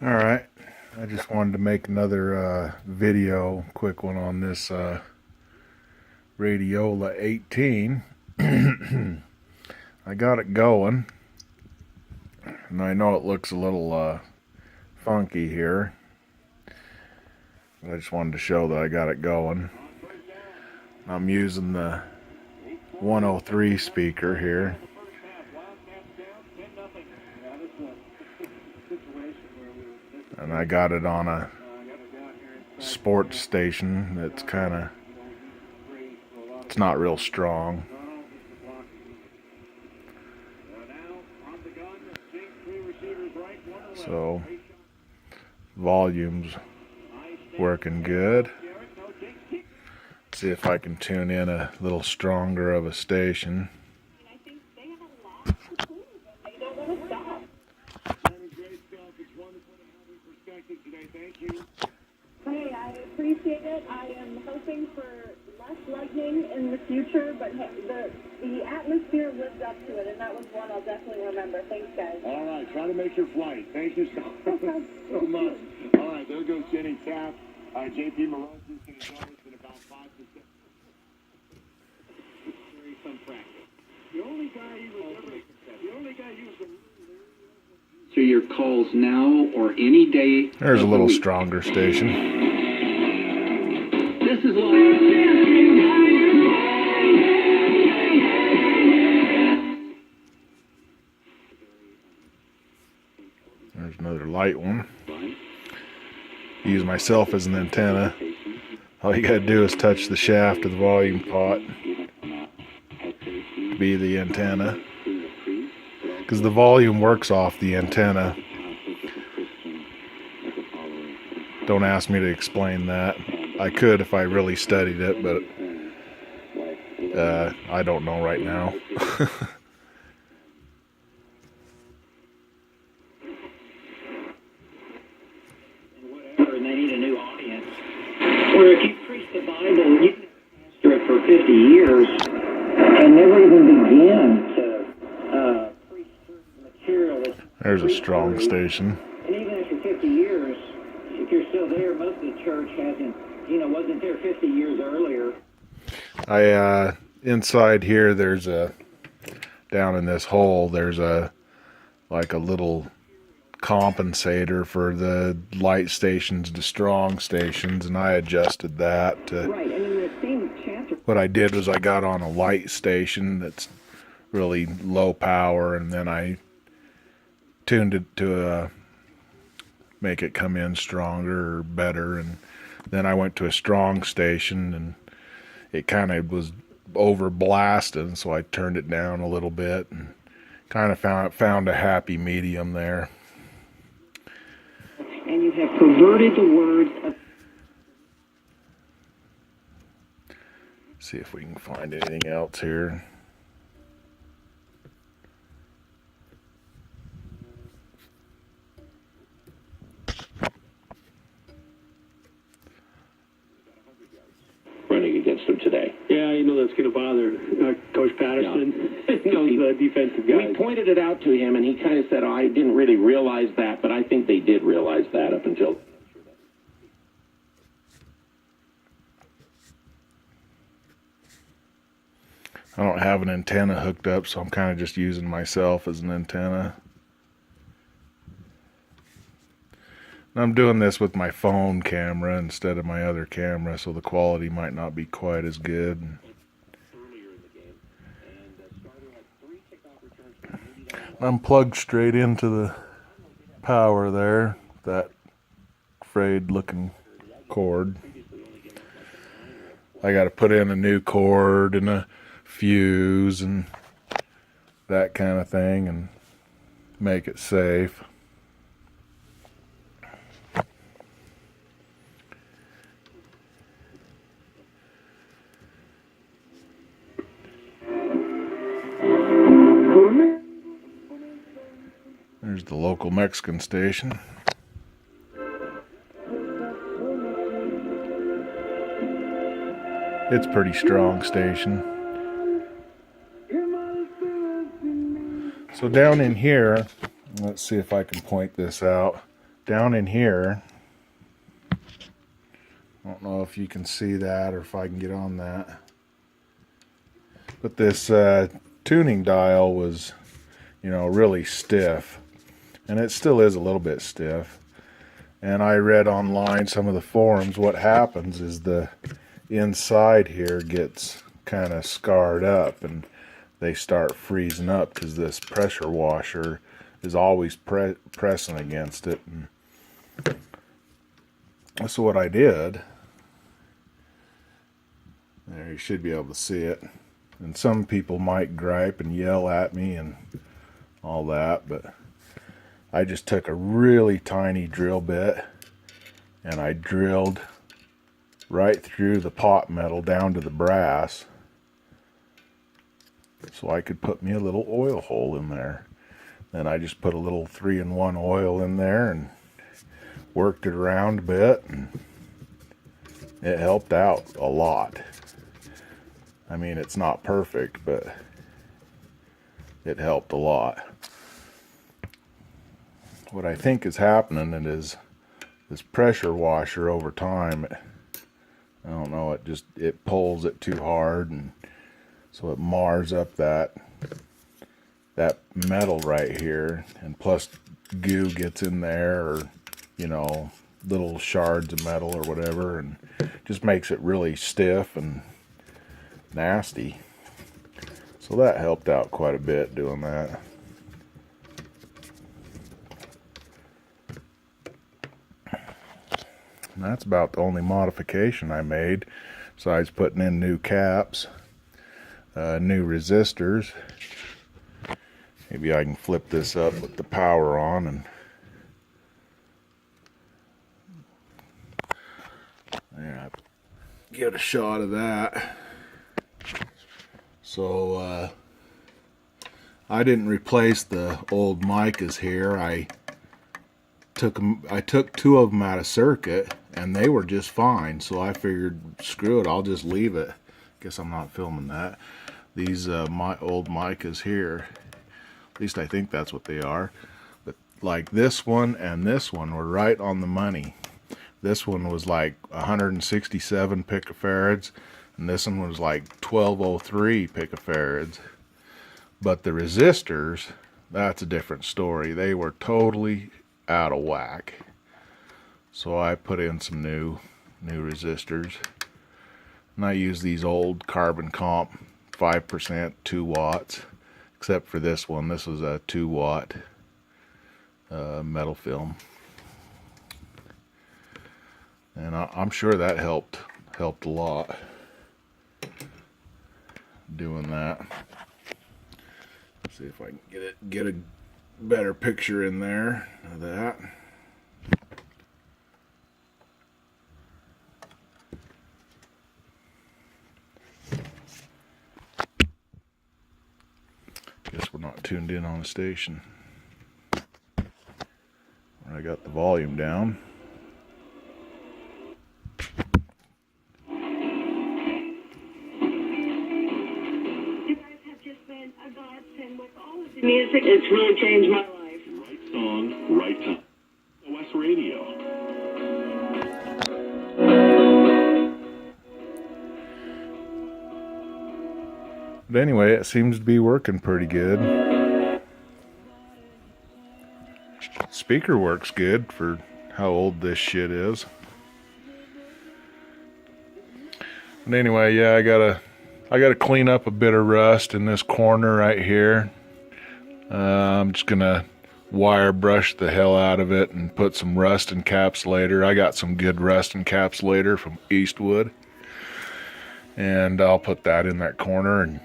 Alright, I just wanted to make another video, quick one on this Radiola 18. I got it going, and I know it looks a little funky here, but I just wanted to show that I got it going. I'm using the 103 speaker here. And I got it on a sports station that's it's not real strong. So, volume's working good. Let's see if I can tune in a little stronger of a station. Hey, I appreciate it. I am hoping for less lightning in the future, but the atmosphere lived up to it, and that was one I'll definitely remember. Thanks, guys. All right, try to make your flight. Thank you so much. All right, there goes Jenny Taft. JP Moroz is going to join us in about 5 to 6. Some practice. The only guy he was to your calls now or any day. There's a little stronger station. This is There's another light one. Use myself as an antenna. All you gotta do is touch the shaft of the volume pot to be the antenna. Because the volume works off the antenna. Don't ask me to explain that. I could if I really studied it, but I don't know right now. and they need a new audience. Or if you preach the Bible, you can pastor it for 50 years and never even begin to preach material. There's a strong station. And even after 50 years, if you're still there, most of the church wasn't there 50 years earlier. Inside here, down in this hole, there's like a little compensator for the light stations to strong stations, and I adjusted that to, Right, and in the same chapter. What I did was I got on a light station that's really low power, and then I tuned it to make it come in stronger or better, and then I went to a strong station, and it kind of was over blasted, so I turned it down a little bit and kind of found a happy medium there. And you have perverted the words of. See if we can find anything else here. Running against them today. Yeah, that's going to bother Coach Patterson and those defensive guys. We pointed it out to him, and he kind of said, I didn't really realize that, but I think they did realize that up until... I don't have an antenna hooked up, so I'm kind of just using myself as an antenna. I'm doing this with my phone camera instead of my other camera, so the quality might not be quite as good. I'm plugged straight into the power there, that frayed looking cord. I got to put in a new cord and a fuse and that kind of thing and make it safe. There's the local Mexican station. It's a pretty strong station. So down in here, let's see if I can point this out. down in here, I don't know if you can see that or if I can get on that, but this tuning dial was, really stiff, and it still is a little bit stiff. And I read online some of the forums, what happens is the inside here gets kind of scarred up and they start freezing up because this pressure washer is always pressing against it. And so what I did, there, you should be able to see it, and some people might gripe and yell at me and all that, but I just took a really tiny drill bit and I drilled right through the pot metal down to the brass so I could put me a little oil hole in there. Then I just put a little 3-in-1 oil in there and worked it around a bit, and it helped out a lot. I mean, it's not perfect, but it helped a lot. What I think is happening is this pressure washer over time, I don't know, it pulls it too hard, and so it mars up that metal right here, and plus goo gets in there, or little shards of metal or whatever, and just makes it really stiff and nasty. So that helped out quite a bit doing that. And that's about the only modification I made, besides putting in new caps, new resistors. Maybe I can flip this up with the power on and get a shot of that. So I didn't replace the old micas here. I took 2 of them out of circuit and they were just fine, so I figured, screw it, I'll just leave it. Guess I'm not filming that. These my old micas here, at least I think that's what they are, but like this one and this one were right on the money. This one was like 167 picofarads, and this one was like 1203 picofarads. But the resistors, that's a different story. They were totally out of whack. So I put in some new resistors, and I use these old carbon comp 5% 2 watts, except for this one. This was a 2 watt metal film, and I'm sure that helped a lot doing that. Let's see if I can get a better picture in there of that. Guess we're not tuned in on the station. I got the volume down. You guys have just been a godsend with all of the music. It's really changed my life. Right song, right time. OS Radio. But anyway, it seems to be working pretty good. Speaker works good for how old this shit is. But anyway, yeah, I gotta clean up a bit of rust in this corner right here. I'm just gonna wire brush the hell out of it and put some rust encapsulator. I got some good rust encapsulator from Eastwood, and I'll put that in that corner, and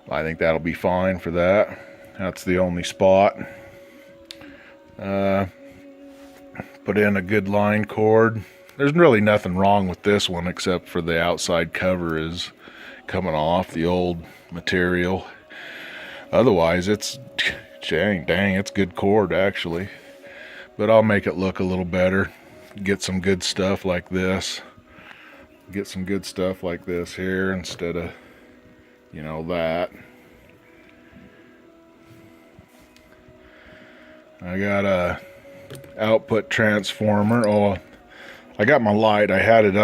I think that'll be fine for that. That's the only spot. Put in a good line cord. There's really nothing wrong with this one except for the outside cover is coming off, the old material. Otherwise, it's dang, it's good cord actually. But I'll make it look a little better. Get some good stuff like this. Get some good stuff like this here instead of, that. I got output transformer. Oh, I got my light. I have it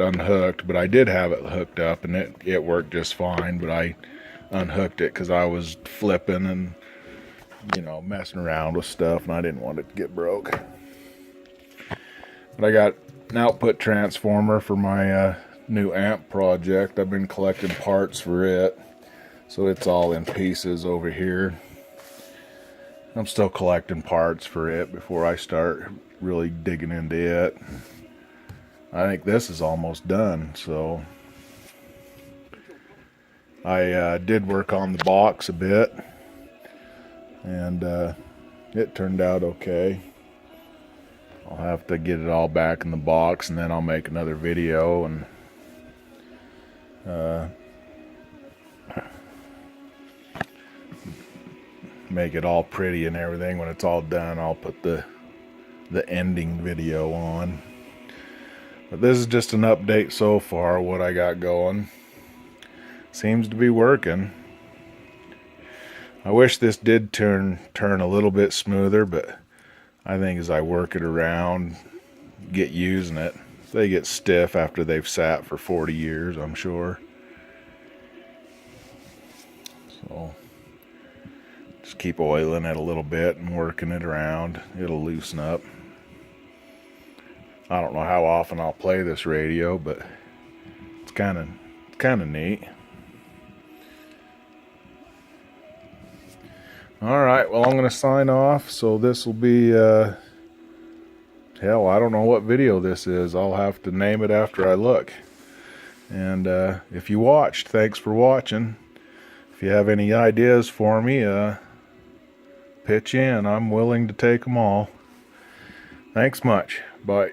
unhooked, but I did have it hooked up, and it worked just fine. But I unhooked it because I was flipping and messing around with stuff, and I didn't want it to get broke. But I got an output transformer for my new amp project. I've been collecting parts for it, so it's all in pieces over here. I'm still collecting parts for it before I start really digging into it. I think this is almost done, so I did work on the box a bit, and it turned out okay. I'll have to get it all back in the box, and then I'll make another video and make it all pretty and everything. When it's all done, I'll put the ending video on. But this is just an update so far, what I got going. Seems to be working. I wish this did turn a little bit smoother, but I think as I work it around, get using it, they get stiff after they've sat for 40 years, I'm sure. So just keep oiling it a little bit and working it around. It'll loosen up. I don't know how often I'll play this radio, but it's kind of neat. Alright, well, I'm going to sign off. So this will be, hell, I don't know what video this is. I'll have to name it after I look. And if you watched, thanks for watching. If you have any ideas for me, pitch in. I'm willing to take them all. Thanks much. Bye.